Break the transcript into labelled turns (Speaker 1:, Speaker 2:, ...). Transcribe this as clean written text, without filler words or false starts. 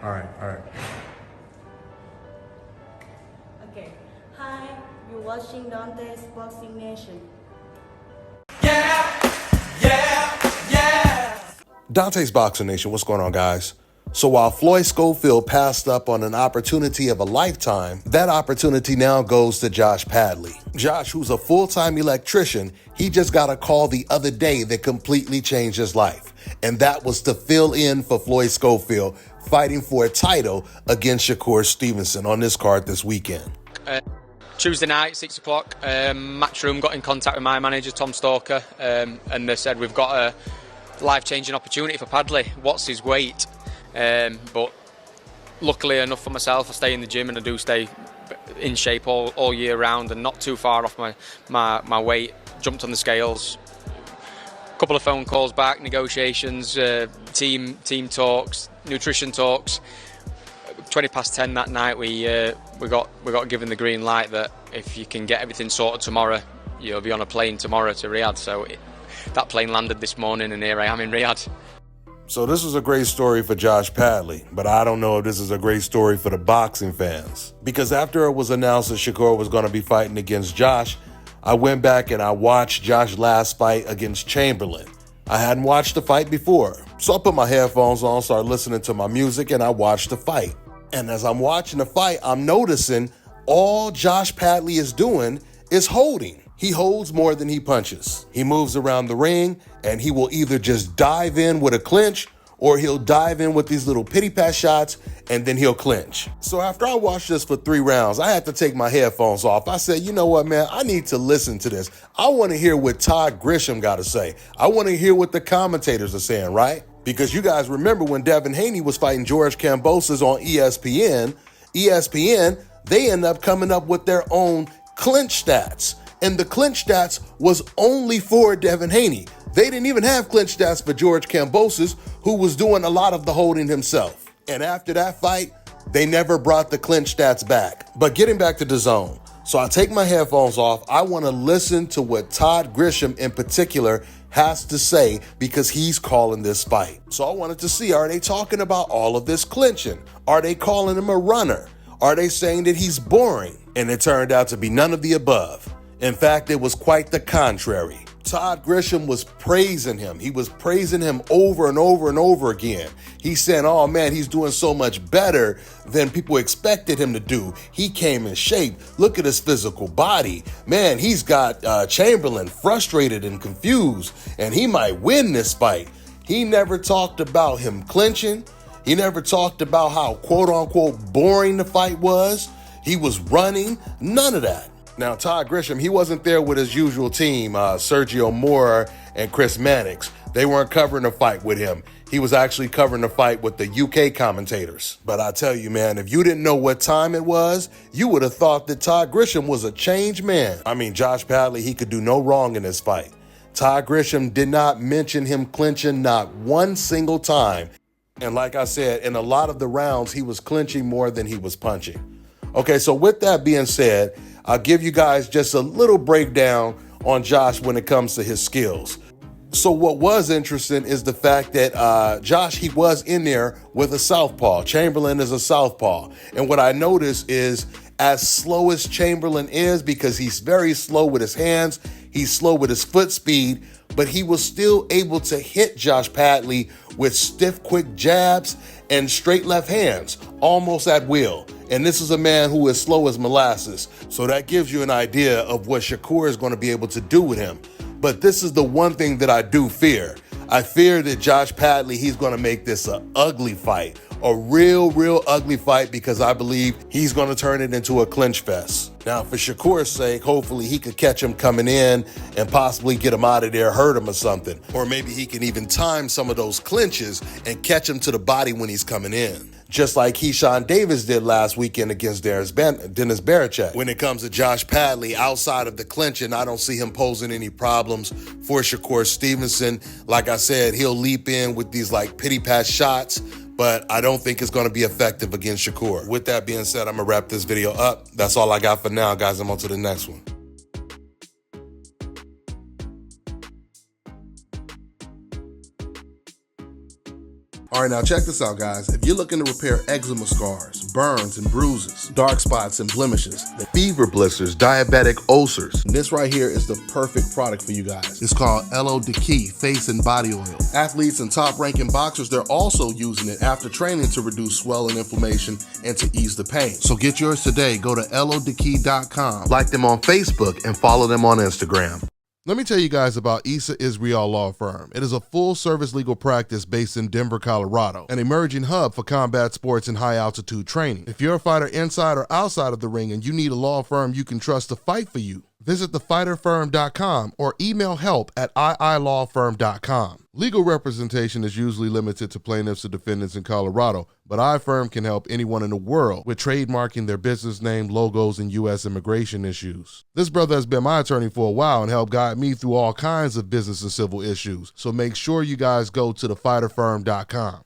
Speaker 1: All right.
Speaker 2: Okay. Hi, you're watching Dante's Boxing Nation.
Speaker 1: Dante's Boxing Nation, what's going on, guys? So while Floyd Schofield passed up on an opportunity of a lifetime, that opportunity now goes to Josh Padley. Josh, who's a full-time electrician, he just got a call the other day that completely changed his life. And that was to fill in for Floyd Schofield, fighting for a title against Shakur Stevenson on this card this weekend.
Speaker 3: Tuesday night, 6 o'clock, Matchroom got in contact with my manager, Tom Stalker, and they said, we've got a life-changing opportunity for Padley. What's his weight? But luckily enough for myself, I stay in the gym and I do stay in shape all year round and not too far off my weight. Jumped on the scales, a couple of phone calls back, negotiations, team talks, nutrition talks. 10:20 that night, we got given the green light that if you can get everything sorted tomorrow, you'll be on a plane tomorrow to Riyadh. So that plane landed this morning, and here I am in Riyadh.
Speaker 1: So this is a great story for Josh Padley, but I don't know if this is a great story for the boxing fans. Because after it was announced that Shakur was going to be fighting against Josh, I went back and I watched Josh's last fight against Chamberlain. I hadn't watched the fight before, so I put my headphones on, started listening to my music, and I watched the fight. And as I'm watching the fight, I'm noticing all Josh Padley is doing is holding. He holds more than he punches. He moves around the ring, and he will either just dive in with a clinch, or he'll dive in with these little pity-pat shots, and then he'll clinch. So after I watched this for 3 rounds, I had to take my headphones off. I said, you know what, man? I need to listen to this. I want to hear what Todd Grisham got to say. I want to hear what the commentators are saying, right? Because you guys remember when Devin Haney was fighting George Kambosos on ESPN, they ended up coming up with their own clinch stats. And the clinch stats was only for Devin Haney. They didn't even have clinch stats for George Kambosos, who was doing a lot of the holding himself. And after that fight, they never brought the clinch stats back. But getting back to the zone. So I take my headphones off. I want to listen to what Todd Grisham in particular has to say because he's calling this fight. So I wanted to see, are they talking about all of this clinching? Are they calling him a runner? Are they saying that he's boring? And it turned out to be none of the above. In fact, it was quite the contrary. Todd Grisham was praising him. He was praising him over and over and over again. He's saying, oh man, he's doing so much better than people expected him to do. He came in shape. Look at his physical body. Man, he's got Chamberlain frustrated and confused, and he might win this fight. He never talked about him clinching. He never talked about how quote unquote boring the fight was. He was running. None of that. Now, Todd Grisham, he wasn't there with his usual team, Sergio Mora and Chris Mannix. They weren't covering the fight with him. He was actually covering the fight with the UK commentators. But I tell you, man, if you didn't know what time it was, you would have thought that Todd Grisham was a changed man. I mean, Josh Padley, he could do no wrong in this fight. Todd Grisham did not mention him clinching not one single time. And like I said, in a lot of the rounds, he was clinching more than he was punching. Okay, so with that being said, I'll give you guys just a little breakdown on Josh when it comes to his skills. So what was interesting is the fact that Josh, he was in there with a southpaw. Chamberlain is a southpaw. And what I noticed is as slow as Chamberlain is, because he's very slow with his hands, he's slow with his foot speed, but he was still able to hit Josh Padley with stiff, quick jabs and straight left hands, almost at will. And this is a man who is slow as molasses. So that gives you an idea of what Shakur is going to be able to do with him. But this is the one thing that I do fear. I fear that Josh Padley, he's going to make this an ugly fight. A real ugly fight, because I believe he's going to turn it into a clinch fest. Now, for Shakur's sake, hopefully he could catch him coming in and possibly get him out of there, hurt him or something. Or maybe he can even time some of those clinches and catch him to the body when he's coming in. Just like Keyshawn Davis did last weekend against Dennis Berichek. When it comes to Josh Padley, outside of the clinching, I don't see him posing any problems for Shakur Stevenson. Like I said, he'll leap in with these like pity-pat shots, but I don't think it's going to be effective against Shakur. With that being said, I'm going to wrap this video up. That's all I got for now, guys. I'm on to the next one.
Speaker 4: All right, now check this out, guys. If you're looking to repair eczema scars, burns and bruises, dark spots and blemishes, fever blisters, diabetic ulcers, this right here is the perfect product for you guys. It's called LO Key Face and Body Oil. Athletes and top-ranking boxers, they're also using it after training to reduce swelling, inflammation, and to ease the pain. So get yours today. Go to lodekey.com, like them on Facebook, and follow them on Instagram. Let me tell you guys about Issa Israel Law Firm. It is a full-service legal practice based in Denver, Colorado, an emerging hub for combat sports and high-altitude training. If you're a fighter inside or outside of the ring and you need a law firm you can trust to fight for you, visit thefighterfirm.com or email help@iilawfirm.com. Legal representation is usually limited to plaintiffs or defendants in Colorado, but iFirm can help anyone in the world with trademarking their business name, logos, and U.S. immigration issues. This brother has been my attorney for a while and helped guide me through all kinds of business and civil issues, so make sure you guys go to thefighterfirm.com.